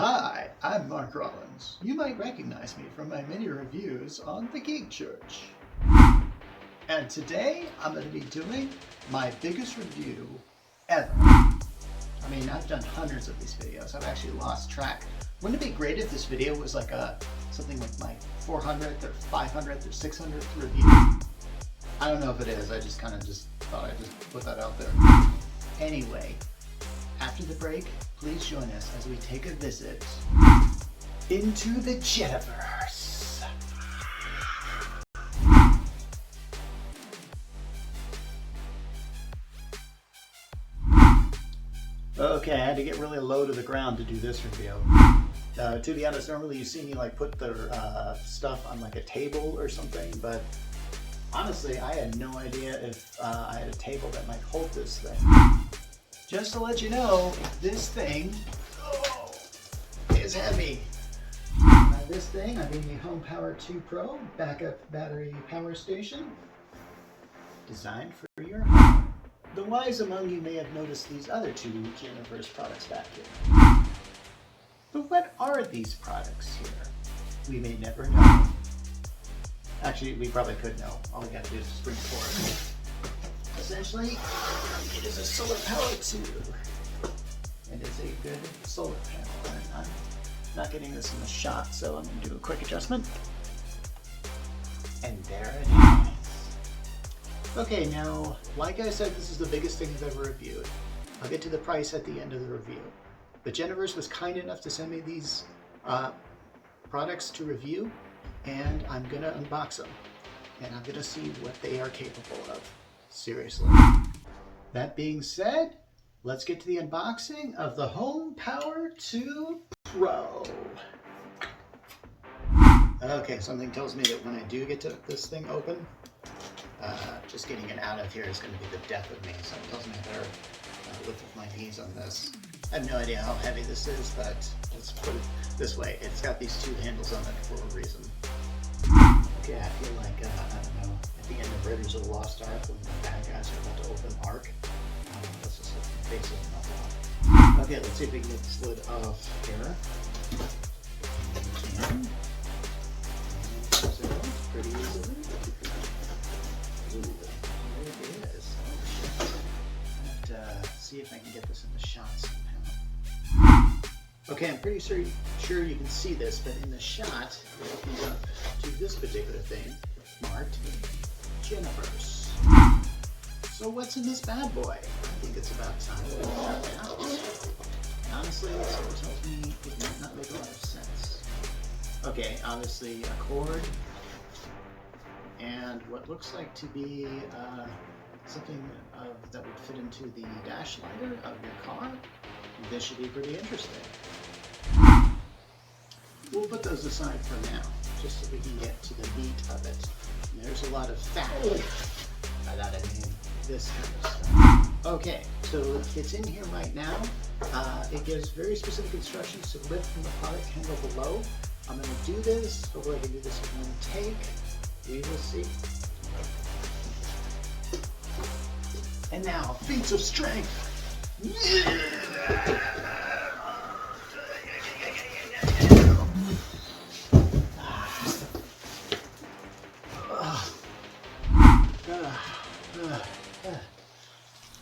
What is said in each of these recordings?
Hi, I'm Mark Rollins. You might recognize me from my many reviews on TheGeekChurch. And today I'm going to be doing my biggest review ever. I mean, I've done hundreds of these videos. I've actually lost track. Wouldn't it be great if this video was like something like my 400th or 500th or 600th review? I don't know if it is. I just kind of thought I'd just put that out there. Anyway, after the break, please join us as we take a visit into the Geneverse. Okay, I had to get really low to the ground to do this review. To be honest, normally you see me like put the stuff on like a table or something, but honestly, I had no idea if I had a table that might hold this thing. Just to let you know, this thing is heavy. By this thing, I mean the HomePower 2 Pro backup battery power station, designed for your home. The wise among you may have noticed these other two Geneverse products back here. But what are these products here? We may never know. Actually, we probably could know. All we gotta do is spring forward. Essentially, it is a solar power tube. It is a good solar panel. And I'm not getting this in the shot, so I'm going to do a quick adjustment. And there it is. Okay, now, like I said, this is the biggest thing I've ever reviewed. I'll get to the price at the end of the review. But Geneverse was kind enough to send me these products to review, and I'm going to unbox them. And I'm going to see what they are capable of. Seriously. That being said, let's get to the unboxing of the HomePower 2 Pro. Okay, something tells me that when I do get to this thing open, just getting it out of here is going to be the death of me. So it tells me I better lift with my knees on this. I have no idea how heavy this is, but let's put it this way. It's got these two handles on it for a reason. Okay, I feel like, I don't know, at the end of Raiders of the Lost Ark, when the bad guys are about to open Ark. Let's just look at the face of them up. Okay, let's see if we can get this lid off here. We can. So, pretty easily. Ooh, there it is. I have to see if I can get this in the shot somehow. Okay, I'm pretty sure you can see this, but in the shot, it opens up to this particular thing, marked Geneverse. So what's in this bad boy? I think it's about time to find out. Honestly, it sort of tells me it might not make a lot of sense. Okay, obviously a cord, and what looks like to be something that would fit into the dash lighter of your car. This should be pretty interesting. We'll put those aside for now, just so we can get to the meat of it. And there's a lot of fat. By that I mean this kind of stuff. Okay, so it's in here right now. It gives very specific instructions to lift from the product handle below. I'm going to do this. Hopefully I can do this in one take. We will see. And now, feats of strength.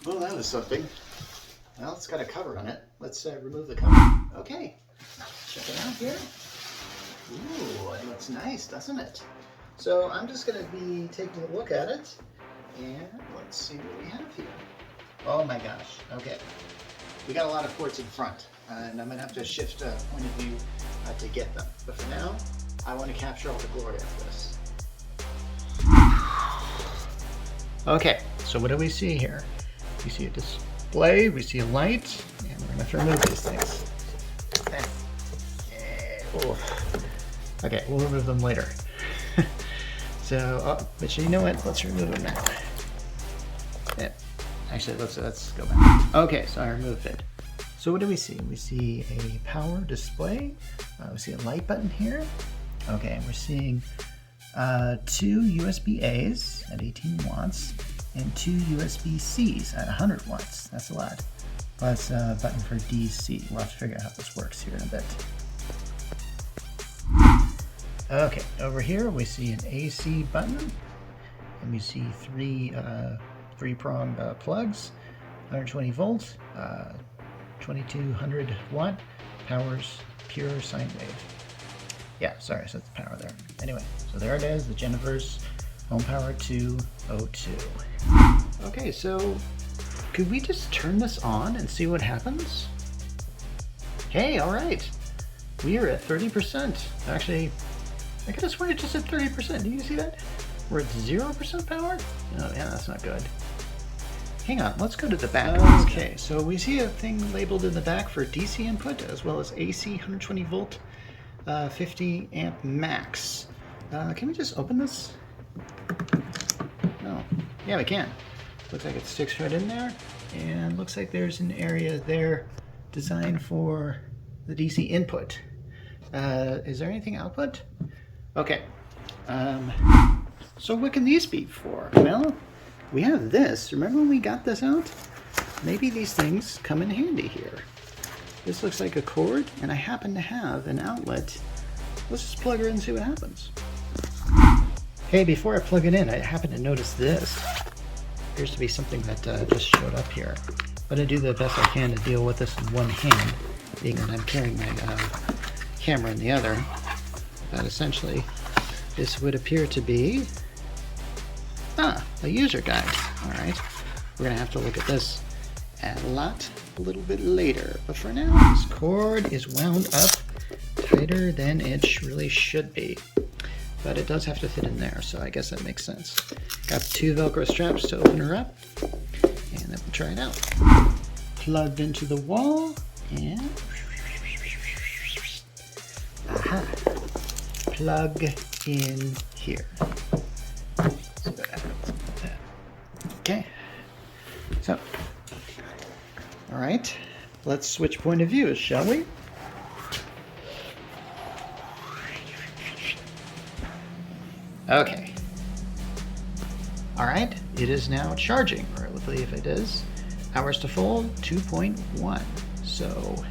Well, that was something. Well, it's got a cover on it. Let's remove the cover. Okay, check it out here. Ooh, it looks nice, doesn't it? So I'm just going to be taking a look at it, and let's see what we have here. Oh my gosh, okay. We got a lot of ports in front, and I'm going to have to shift point of view to get them. But for now, I want to capture all the glory of this. Okay, so what do we see here? We see a display, we see a light, and we're going to have to remove these things. Okay, we'll remove them later. So, but you know what? Let's remove them now. Yeah. Actually, let's go back. Okay, so I removed it. So what do we see? We see a power display. We see a light button here. Okay, and we're seeing 2 USB-A's at 18 watts and 2 USB-C's at 100 watts. That's a lot. plus a button for DC. We'll have to figure out how this works here in a bit. Okay, over here we see an AC button, and we see three prong plugs, 120 volts, 2200 watt, powers pure sine wave. Yeah, sorry, so that's the power there. Anyway, so there it is, the Geneverse HomePower 202. Okay, so could we just turn this on and see what happens? Hey, all right, we are at 30%. Actually, I could have sworn it just at 30%. Do you see that? We're at 0% power? Oh, yeah, that's not good. Hang on, let's go to the back. Okay, so we see a thing labeled in the back for DC input as well as AC 120 volt, 50 amp max. Can we just open this? No. Yeah, we can. Looks like it sticks right in there, and looks like there's an area there designed for the DC input. Is there anything output? Okay. So what can these be for? Well, we have this. Remember when we got this out? Maybe these things come in handy here. This looks like a cord, and I happen to have an outlet. Let's just plug her in and see what happens. Hey, before I plug it in, I happen to notice this. Appears to be something that just showed up here. I'm going to do the best I can to deal with this in one hand, being that I'm carrying my camera in the other. But essentially, this would appear to be a user guide. All right, we're going to have to look at this a little bit later. But for now, this cord is wound up tighter than it really should be. But it does have to fit in there, so I guess that makes sense. Got 2 Velcro straps to open her up, and then we'll try it out. Plugged into the wall, and aha, plug in here. See what happens with that. Okay, so, all right, let's switch point of view, shall we? Okay. All right, it is now charging, or hopefully if it is. Hours to full, 2.1. So,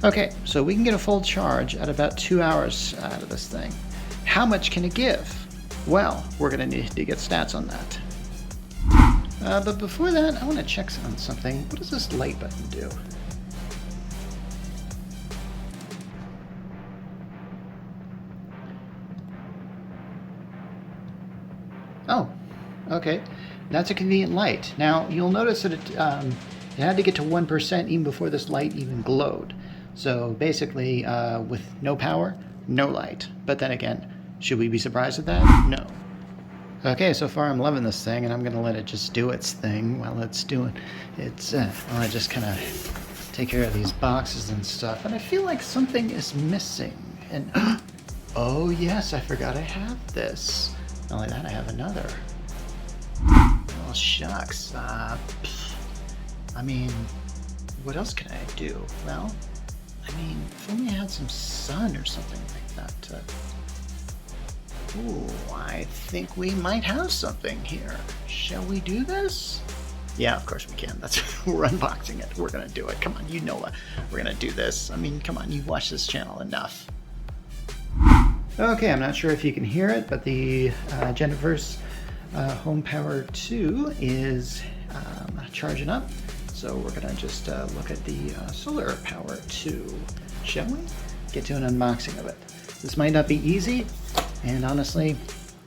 okay, so we can get a full charge at about 2 hours out of this thing. How much can it give? Well, we're gonna need to get stats on that. But before that, I wanna check on something. What does this light button do? Oh, okay. That's a convenient light. Now, you'll notice that it had to get to 1% even before this light even glowed. So basically, with no power, no light. But then again, should we be surprised at that? No. Okay, so far I'm loving this thing, and I'm going to let it just do its thing while it's doing its... I want to just kind of take care of these boxes and stuff. And I feel like something is missing. And, oh yes, I forgot I have this. Not only that, I have another. Well, shucks. I mean, what else can I do? Well, I mean, if only I had some sun or something like that. Ooh, I think we might have something here. Shall we do this? Yeah, of course we can. We're unboxing it. We're gonna do it. Come on, you know what? We're gonna do this. I mean, come on, you've watched this channel enough. Okay, I'm not sure if you can hear it, but the Geneverse HomePower 2 is charging up. So we're gonna just look at the Solar Power 2, shall we? Get to an unboxing of it. This might not be easy, and honestly,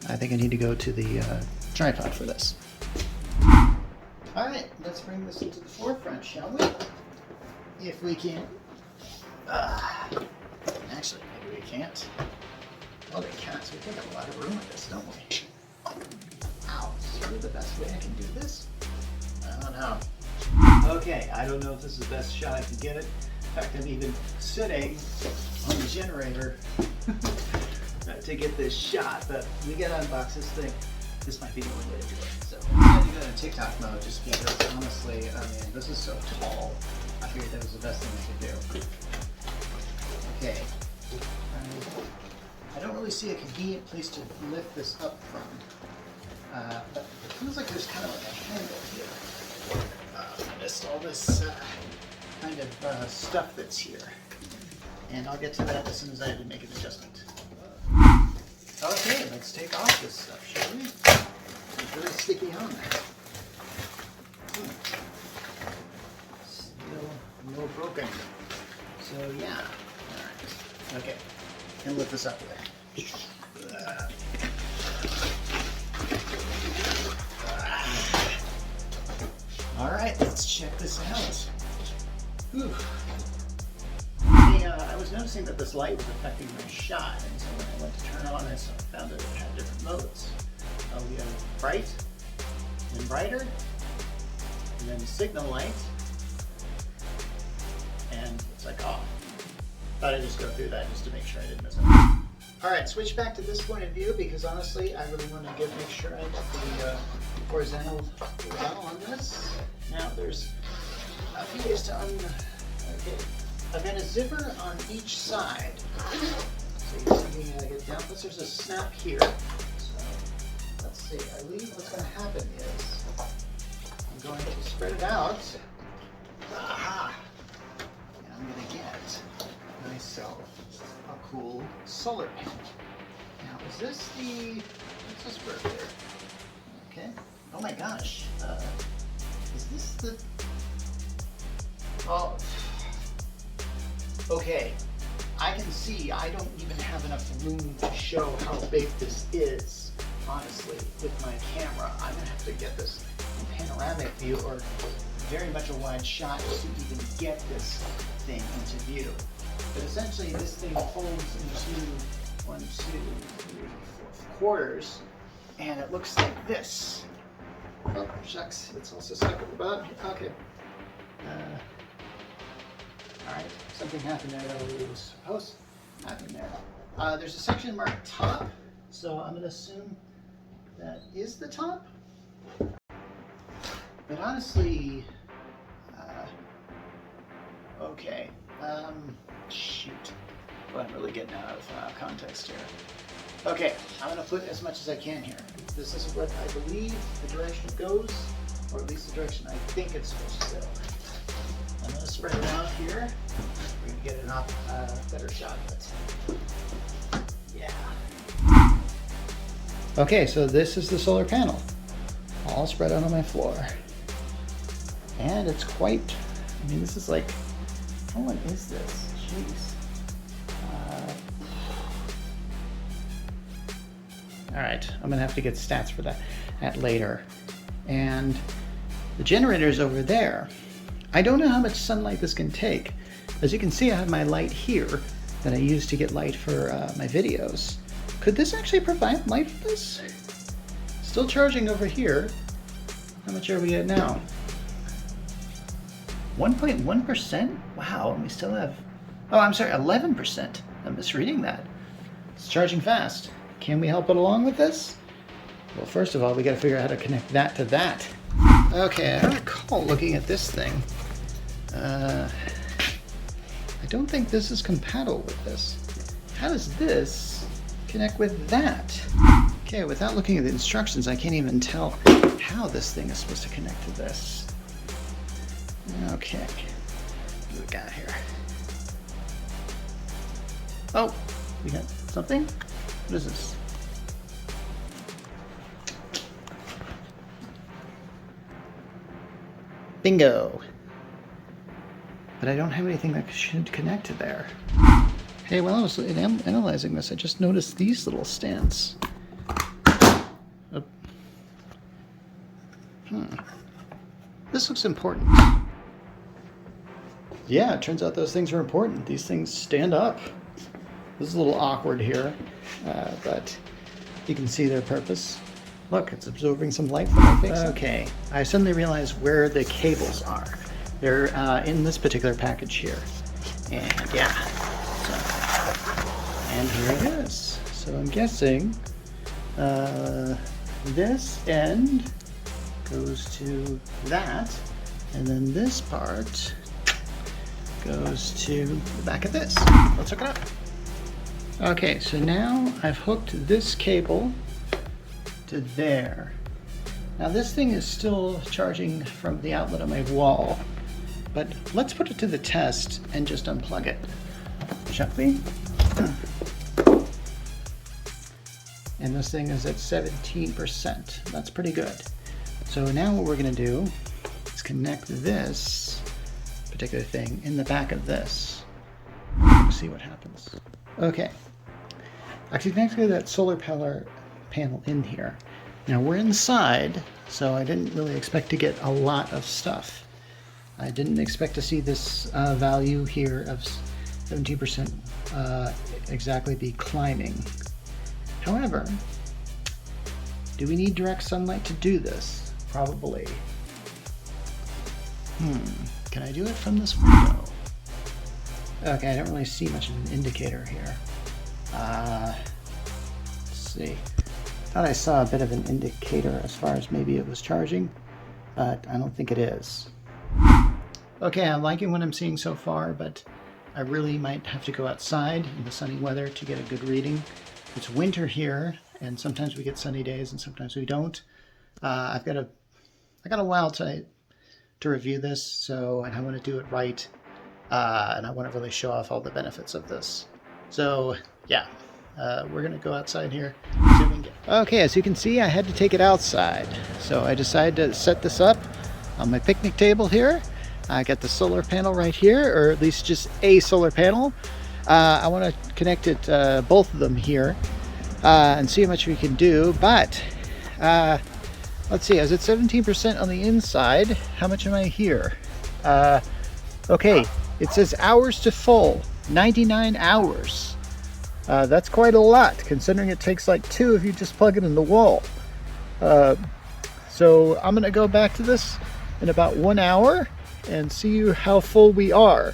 I think I need to go to the tripod for this. All right, let's bring this into the forefront, shall we? If we can. Actually, maybe we can't. Well, they can't, so we take up a lot of room with this, don't we? Ow, is this really the best way I can do this? I don't know. Okay, I don't know if this is the best shot I can get it. In fact, I'm even sitting on the generator to get this shot, but we gotta unbox this thing. This might be the only way to do it. So I'm gonna go into TikTok mode just because, honestly, I mean, this is so tall. I figured that was the best thing I could do. Okay. I don't really see a convenient place to lift this up from, but it feels like there's kind of like a handle here. noticed all this kind of stuff that's here. And I'll get to that as soon as I have to make an adjustment. Okay, let's take off this stuff, shall we? It's very sticky on there. Still no broken. So yeah, alright. Okay, and lift this up there. Alright, let's check this out. Whew. Hey, I was noticing that this light was affecting my shot, and so when I went to turn on this, I found that it had different modes. We have bright, then brighter, and then signal light, and it's like off. Thought I'd just go through that just to make sure I didn't miss it. Alright, switch back to this point of view because honestly, I really want to make sure I get the horizontal on this. Now there's a few ways to okay. I've got a zipper on each side. So you can see me get down. Plus there's a snap here. So let's see. I believe what's going to happen is I'm going to spread it out. Aha! And I'm going to get myself a cool solar panel. Now is this the, what's this work here? Okay. Oh my gosh. Is this the, oh, okay. I can see I don't even have enough room to show how big this is, honestly, with my camera. I'm gonna have to get this in panoramic view or very much a wide shot just to even get this thing into view. But essentially this thing folds into 1, 2, 3, 4 quarters, and it looks like this. Oh, shucks, it's also stuck at the bottom. Okay. Alright, something happened there that was supposed to happen there. There's a section marked top, so I'm going to assume that is the top. But honestly, okay, shoot. Well, I'm really getting out of context here. Okay, I'm going to put as much as I can here. This is what I believe the direction it goes, or at least the direction I think it's supposed to go. I'm going to spread it out here. We're going to get a better shot of it. Yeah. Okay, so this is the solar panel, all spread out on my floor. And it's quite, I mean, this is like, how what is this? Jeez. All right, I'm gonna have to get stats for that later. And the generator's over there. I don't know how much sunlight this can take. As you can see, I have my light here that I use to get light for my videos. Could this actually provide light for this? Still charging over here. How much are we at now? 1.1%? Wow, and we still have, oh, I'm sorry, 11%. I'm misreading that. It's charging fast. Can we help it along with this? Well, first of all, we got to figure out how to connect that to that. Okay, I recall looking at this thing. I don't think this is compatible with this. How does this connect with that? Okay, without looking at the instructions, I can't even tell how this thing is supposed to connect to this. Okay, what do we got here? Oh, we got something? What is this? Bingo! But I don't have anything that should connect to there. Hey, while I was analyzing this, I just noticed these little stands. Oh. This looks important. Yeah, it turns out those things are important. These things stand up. This is a little awkward here, but you can see their purpose. Look, it's absorbing some light from my face. Okay, I suddenly realized where the cables are. They're in this particular package here. And yeah, so, and here it is. So I'm guessing this end goes to that, and then this part goes to the back of this. Let's hook it up. Okay, so now I've hooked this cable to there. Now this thing is still charging from the outlet on my wall, but let's put it to the test and just unplug it, shall we? And this thing is at 17%. That's pretty good. So now what we're going to do is connect this particular thing in the back of this. See what happens. Okay. Actually connected that solar panel in here. Now we're inside, so I didn't really expect to get a lot of stuff. I didn't expect to see this value here of 17% exactly be climbing. However, do we need direct sunlight to do this? Probably. Can I do it from this window? Okay, I don't really see much of an indicator here. Let's see. I thought I saw a bit of an indicator as far as maybe it was charging, but I don't think it is. Okay, I'm liking what I'm seeing so far, but I really might have to go outside in the sunny weather to get a good reading. It's winter here, and sometimes we get sunny days and sometimes we don't. I got a while to review this, so and I want to do it right, and I want to really show off all the benefits of this. So yeah, we're gonna go outside here. See what we can get. Okay, as you can see, I had to take it outside, so I decided to set this up on my picnic table here. I got the solar panel right here, or at least just a solar panel. I want to connect it, both of them here, and see how much we can do. But let's see, I was at 17% on the inside. How much am I here? Okay, it says hours to full, 99 hours. That's quite a lot, considering it takes like 2 if you just plug it in the wall. So I'm going to go back to this in about 1 hour and see how full we are.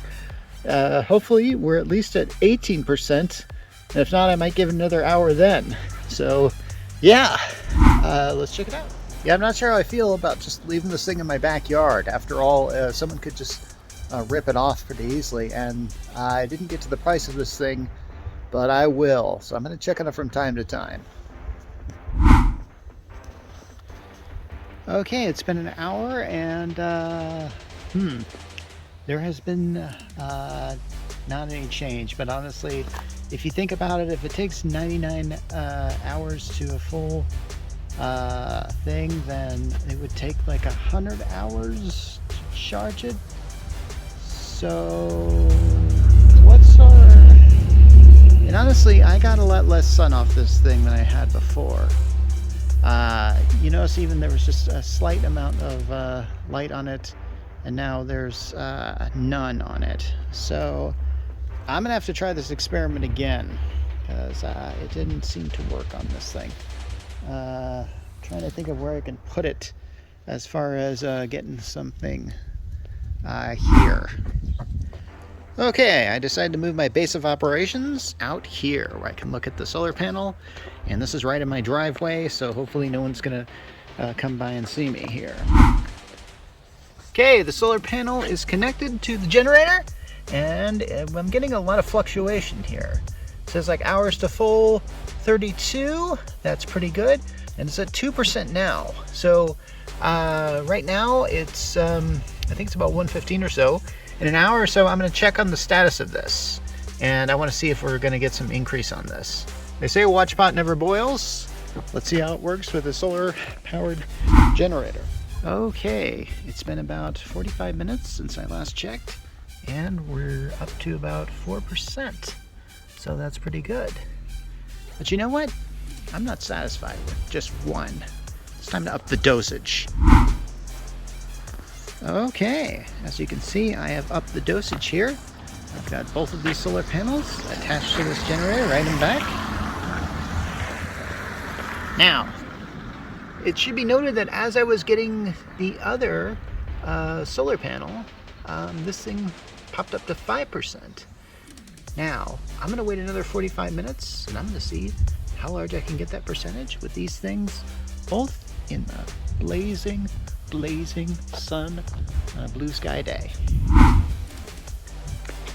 Hopefully we're at least at 18%, and if not, I might give it another hour then. So yeah, let's check it out. Yeah, I'm not sure how I feel about just leaving this thing in my backyard. After all, someone could just rip it off pretty easily, and I didn't get to the price of this thing, but I will. So I'm going to check on it from time to time. Okay, it's been an hour, and there has been not any change, but honestly, if you think about it, if it takes 99 hours to a full thing, then it would take like 100 hours to charge it. So what's our... And honestly, I got a lot less sun off this thing than I had before. You notice even there was just a slight amount of light on it, and now there's none on it. So I'm gonna have to try this experiment again, because it didn't seem to work on this thing. Trying to think of where I can put it as far as getting something here. Okay, I decided to move my base of operations out here where I can look at the solar panel, and this is right in my driveway, so hopefully no one's gonna come by and see me here. Okay, the solar panel is connected to the generator, and I'm getting a lot of fluctuation here. It says like hours to full 32, that's pretty good, and it's at 2% now. So right now it's I think it's about 1:15 or so. In an hour or so, I'm going to check on the status of this, and I want to see if we're going to get some increase on this. They say a watch pot never boils. Let's see how it works with a solar powered generator. Okay, it's been about 45 minutes since I last checked, and we're up to about 4%. So that's pretty good. But you know what? I'm not satisfied with just one. It's time to up the dosage. Okay, as you can see, I have upped the dosage here. I've got both of these solar panels attached to this generator right in back. Now, it should be noted that as I was getting the other solar panel, this thing popped up to 5%. Now, I'm going to wait another 45 minutes, and I'm going to see how large I can get that percentage with these things, both in the blazing sun on a blue sky day.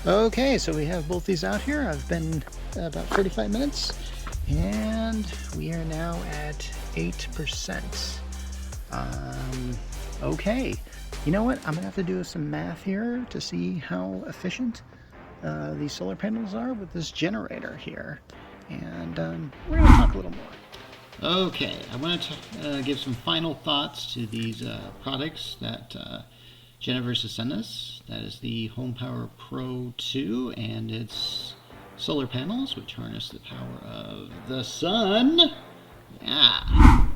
Okay, so we have both these out here. I've been about 45 minutes, and we are now at 8%. Okay. You know what? I'm going to have to do some math here to see how efficient these solar panels are with this generator here. And we're going to talk a little more. Okay, I want to give some final thoughts to these products that Geneverse has sent us. That is the HomePower Pro 2 and its solar panels, which harness the power of the sun. Yeah.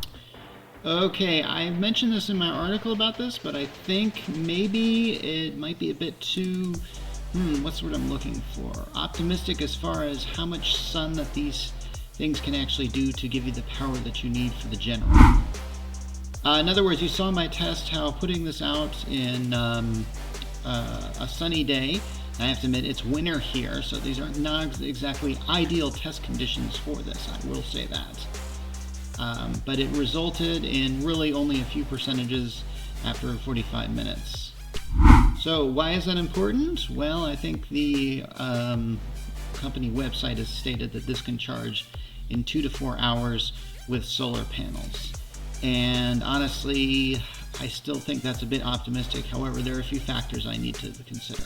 Okay, I mentioned this in my article about this, but I think maybe it might be a bit too, what's the word I'm looking for? Optimistic as far as how much sun that these things can actually do to give you the power that you need for the generator. In other words, you saw in my test how putting this out in a sunny day, I have to admit it's winter here, so these are not exactly ideal test conditions for this, I will say that. But it resulted in really only a few percentages after 45 minutes. So why is that important? Well, I think the company website has stated that this can charge in 2 to 4 hours with solar panels. And honestly, I still think that's a bit optimistic. However, there are a few factors I need to consider.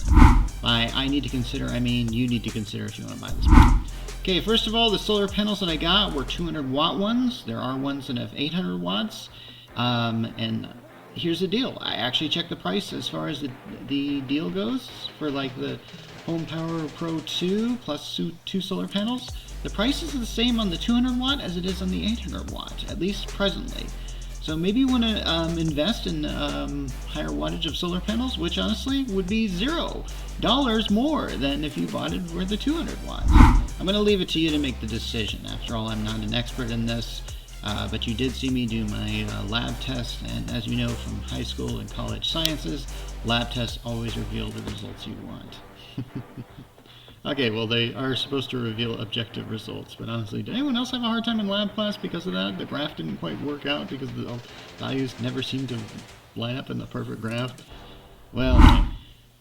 By I need to consider, I mean you need to consider if you want to buy this product. Okay, first of all, the solar panels that I got were 200 watt ones. There are ones that have 800 watts. And here's the deal. I actually checked the price as far as the deal goes for like the HomePower Pro 2 plus 2 solar panels. The price is the same on the 200 watt as it is on the 800 watt, at least presently. So maybe you want to invest in higher wattage of solar panels, which honestly would be $0 more than if you bought it for the 200 watts. I'm going to leave it to you to make the decision. After all, I'm not an expert in this, but you did see me do my lab test, and as you know from high school and college sciences, lab tests always reveal the results you want. Okay, well, they are supposed to reveal objective results, but honestly, did anyone else have a hard time in lab class because of that? The graph didn't quite work out because the values never seemed to line up in the perfect graph? Well,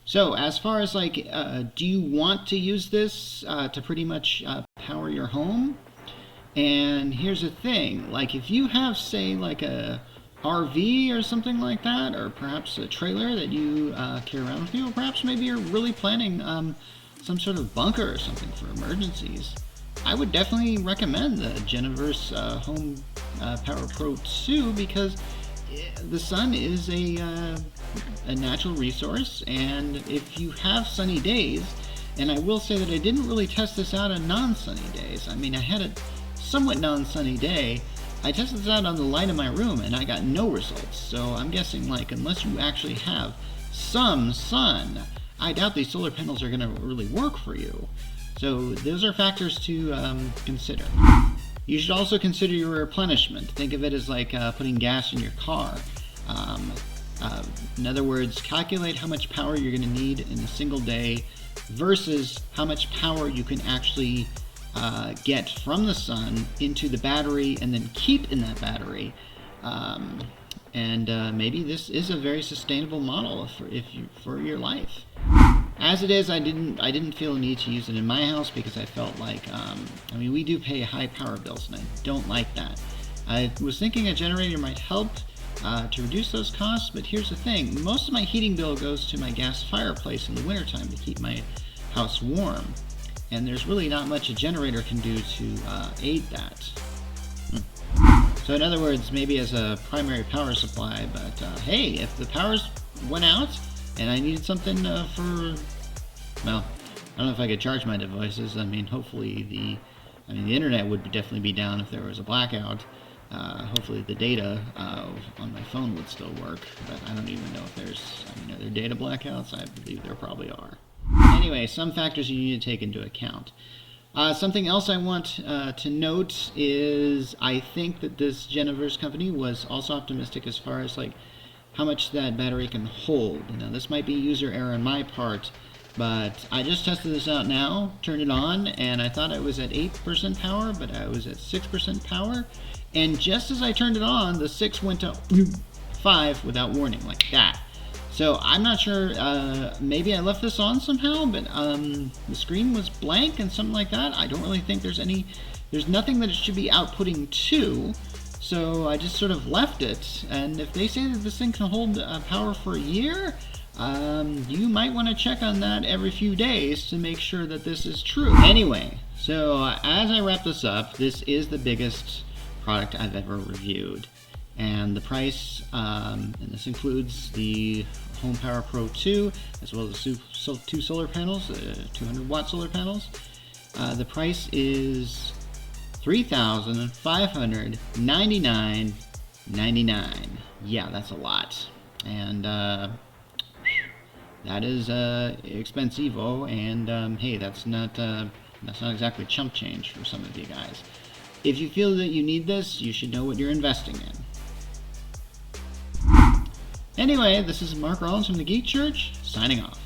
so as far as like, do you want to use this to pretty much power your home? And here's the thing, like if you have, say, like a RV or something like that, or perhaps a trailer that you carry around with you, or perhaps maybe you're really planning some sort of bunker or something for emergencies, I would definitely recommend the Geneverse HomePower Pro 2 because the sun is a natural resource, and if you have sunny days, and I will say that I didn't really test this out on non-sunny days. I mean, I had a somewhat non-sunny day. I tested this out on the light in my room and I got no results. So I'm guessing, like, unless you actually have some sun, I doubt these solar panels are going to really work for you. So those are factors to consider. You should also consider your replenishment. Think of it as like putting gas in your car. In other words, calculate how much power you're going to need in a single day versus how much power you can actually get from the sun into the battery and then keep in that battery. Maybe this is a very sustainable model for your life. As it is, I didn't feel a need to use it in my house because I felt like, I mean, we do pay high power bills, and I don't like that. I was thinking a generator might help to reduce those costs, but here's the thing. Most of my heating bill goes to my gas fireplace in the wintertime to keep my house warm, and there's really not much a generator can do to aid that. So in other words, maybe as a primary power supply, but hey, if the powers went out and I needed something for, well, I don't know if I could charge my devices. I mean, hopefully the internet would definitely be down if there was a blackout. Hopefully the data on my phone would still work, but I don't even know if are there data blackouts? I believe there probably are. Anyway, some factors you need to take into account. Something else I want to note is I think that this Geneverse company was also optimistic as far as like how much that battery can hold. Now this might be user error on my part, but I just tested this out now, turned it on, and I thought I was at 8% power, but I was at 6% power. And just as I turned it on, the 6 went to 5 without warning, like that. So I'm not sure, maybe I left this on somehow, but the screen was blank and something like that. I don't really think there's nothing that it should be outputting to. So I just sort of left it, and if they say that this thing can hold power for a year, you might want to check on that every few days to make sure that this is true. Anyway, so as I wrap this up, this is the biggest product I've ever reviewed. And the price, and this includes the HomePower Pro 2, as well as two solar panels, 200-watt solar panels. The price is $3,599.99. Yeah, that's a lot. And that is expensivo, and hey, that's not exactly chump change for some of you guys. If you feel that you need this, you should know what you're investing in. Anyway, this is Mark Rollins from the Geek Church, signing off.